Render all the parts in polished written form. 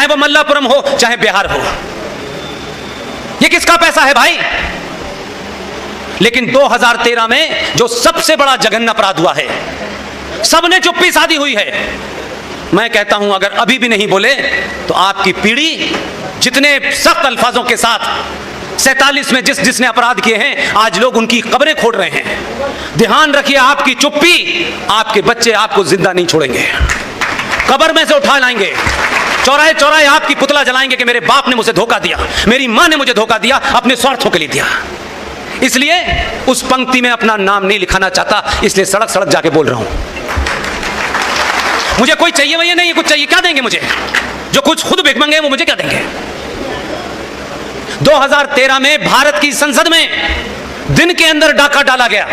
चाहे वो मल्लापुरम हो चाहे बिहार हो। ये किसका पैसा है भाई? लेकिन 2013 में जो सबसे बड़ा जघन्य अपराध हुआ है, सबने चुप्पी साधी हुई है। मैं कहता हूं अगर अभी भी नहीं बोले तो आपकी पीढ़ी जितने सख्त अल्फाजों के साथ 47 में जिसने अपराध किए हैं, आज लोग उनकी कब्रें खोद रहे हैं। ध्यान रखिए, आपकी चुप्पी आपके बच्चे आपको जिंदा नहीं छोड़ेंगे, कब्र में से उठा लाएंगे, चौराहे चौराहे आपकी पुतला जलाएंगे कि मेरे बाप ने मुझे धोखा दिया, मेरी मां ने मुझे धोखा दिया, अपने स्वार्थों के लिए दिया। इसलिए उस पंक्ति में अपना नाम नहीं लिखाना चाहता, इसलिए सड़क सड़क जाके बोल रहा हूं। मुझे कोई चाहिए वही नहीं, कुछ चाहिए क्या देंगे मुझे? जो कुछ खुद भिख मंगे वो मुझे क्या देंगे? 2013 में भारत की संसद में दिन के अंदर डाका डाला गया।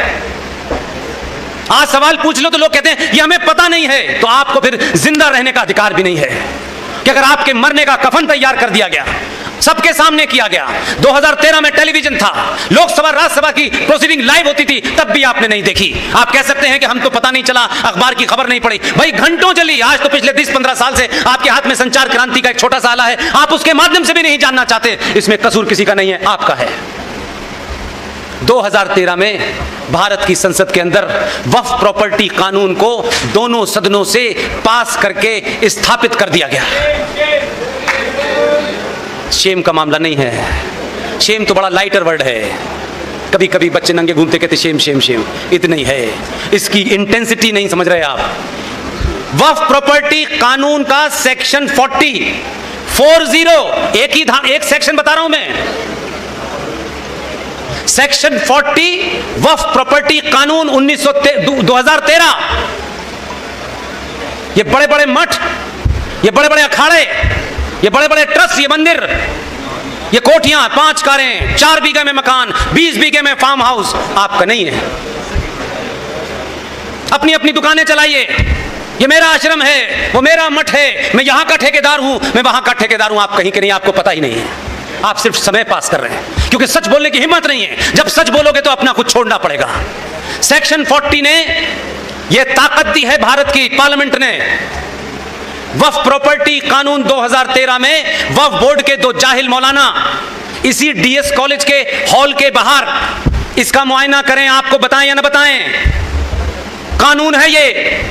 आज सवाल पूछ लो तो लोग कहते हैं ये हमें पता नहीं है, तो आपको फिर जिंदा रहने का अधिकार भी नहीं है कि अगर आपके मरने का कफन तैयार कर दिया गया, सबके सामने किया गया। 2013 में टेलीविजन था, लोकसभा राज्यसभा की प्रोसीडिंग लाइव होती थी, तब भी आपने नहीं देखी। आप कह सकते हैं कि हम तो पता नहीं चला, अखबार की खबर नहीं पड़ी। भाई घंटों चली। आज तो पिछले 10-15 साल से आपके हाथ में संचार क्रांति का एक छोटा सा आला है, आप उसके माध्यम से भी नहीं जानना चाहते। इसमें कसूर किसी का नहीं है, आपका है। 2013 में भारत की संसद के अंदर वक्फ प्रॉपर्टी कानून को दोनों सदनों से पास करके स्थापित कर दिया गया। शेम का मामला नहीं है, शेम तो बड़ा लाइटर वर्ड है। कभी कभी बच्चे नंगे घूमते कहते शेम शेम शेम, इतना ही है, इसकी इंटेंसिटी नहीं समझ रहे आप। वक्फ प्रॉपर्टी कानून का सेक्शन 40 एक सेक्शन बता रहा हूं मैं, सेक्शन 40 वक्फ प्रॉपर्टी कानून 2013। ये बड़े बड़े मठ, ये बड़े बड़े अखाड़े, ये बड़े बड़े ट्रस्ट, ये मंदिर, ये कोठियां, 5 कारें, 4 बीघे में मकान, 20 बीघे में फार्म हाउस आपका नहीं है। अपनी अपनी दुकानें चलाइए, ये मेरा आश्रम है, वो मेरा मठ है, मैं यहां का ठेकेदार हूं, मैं वहां का ठेकेदार हूं। आप कहीं के नहीं, आपको पता ही नहीं है, आप सिर्फ समय पास कर रहे हैं, क्योंकि सच बोलने की हिम्मत नहीं है। जब सच बोलोगे तो अपना कुछ छोड़ना पड़ेगा। सेक्शन 40 ने यह ताकत दी है भारत की पार्लियामेंट ने। वक्फ प्रॉपर्टी कानून 2013 में वक्फ बोर्ड के 2 जाहिल मौलाना इसी डीएस कॉलेज के हॉल के बाहर इसका मुआयना करें, आपको बताएं या ना बताएं, कानून है ये।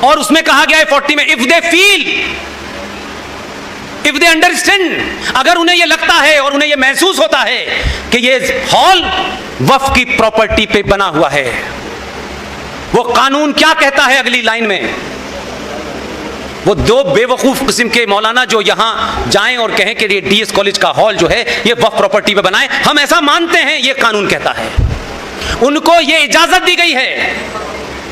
और उसमें कहा गया है 40 में, if they feel, if they understand, अगर उन्हें यह लगता है और उन्हें यह महसूस होता है कि यह हॉल वक्फ की प्रॉपर्टी पे बना हुआ है। वो कानून क्या कहता है अगली लाइन में? वो 2 बेवकूफ किस्म के मौलाना जो यहां जाएं और कहें कि ये डीएस कॉलेज का हॉल जो है ये वक्फ प्रॉपर्टी पे बनाए, हम ऐसा मानते हैं, ये कानून कहता है। उनको ये इजाजत दी गई है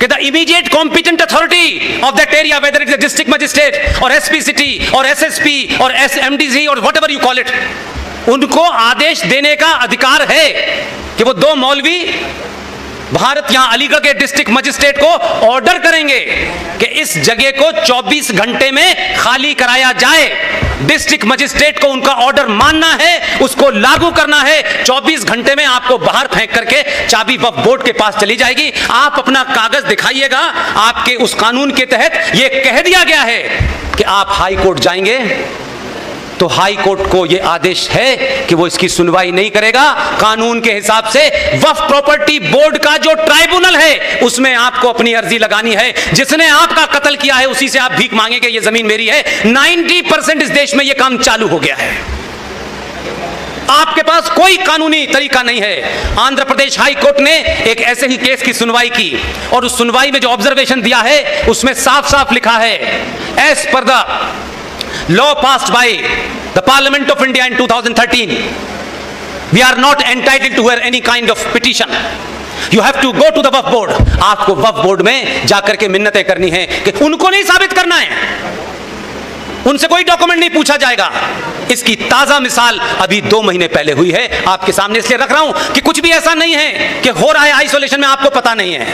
कि the immediate competent authority of that area, whether it is district magistrate और एसपी सिटी और एसएसपी और एमडीसी और व्हाटएवर यू कॉल इट, उनको आदेश देने का अधिकार है कि वो 2 मौलवी भारत यहां अलीगढ़ के डिस्ट्रिक्ट मजिस्ट्रेट को ऑर्डर करेंगे कि इस जगह को 24 घंटे में खाली कराया जाए। डिस्ट्रिक्ट मजिस्ट्रेट को उनका ऑर्डर मानना है, उसको लागू करना है। 24 घंटे में आपको बाहर फेंक करके चाबी वक्फ बोर्ड के पास चली जाएगी। आप अपना कागज दिखाइएगा, आपके उस कानून के तहत यह कह दिया गया है कि आप हाई कोर्ट जाएंगे तो हाई कोर्ट को यह आदेश है कि वो इसकी सुनवाई नहीं करेगा। कानून के हिसाब से वक्फ प्रॉपर्टी बोर्ड का जो ट्राइब्यूनल है उसमें आपको अपनी अर्जी लगानी है। जिसने आपका कत्ल किया है उसी से आप भीख मांगेंगे ये जमीन मेरी है। 90% इस देश में यह काम चालू हो गया है। आपके पास कोई कानूनी तरीका नहीं है। आंध्र प्रदेश हाई कोर्ट ने एक ऐसे ही केस की सुनवाई की और उस सुनवाई में जो ऑब्जर्वेशन दिया है उसमें साफ साफ लिखा है, as per the law passed by the Parliament of India in 2013, we are not entitled to hear any kind of petition. You have to go to the Waqf board. आपको वक्फ बोर्ड में जाकर के मिन्नतें करनी है कि उनको नहीं साबित करना है, उनसे कोई डॉक्यूमेंट नहीं पूछा जाएगा। इसकी ताजा मिसाल अभी 2 महीने पहले हुई है, आपके सामने इसलिए रख रहा हूं कि कुछ भी ऐसा नहीं है कि हो रहा है आइसोलेशन में आपको पता नहीं है।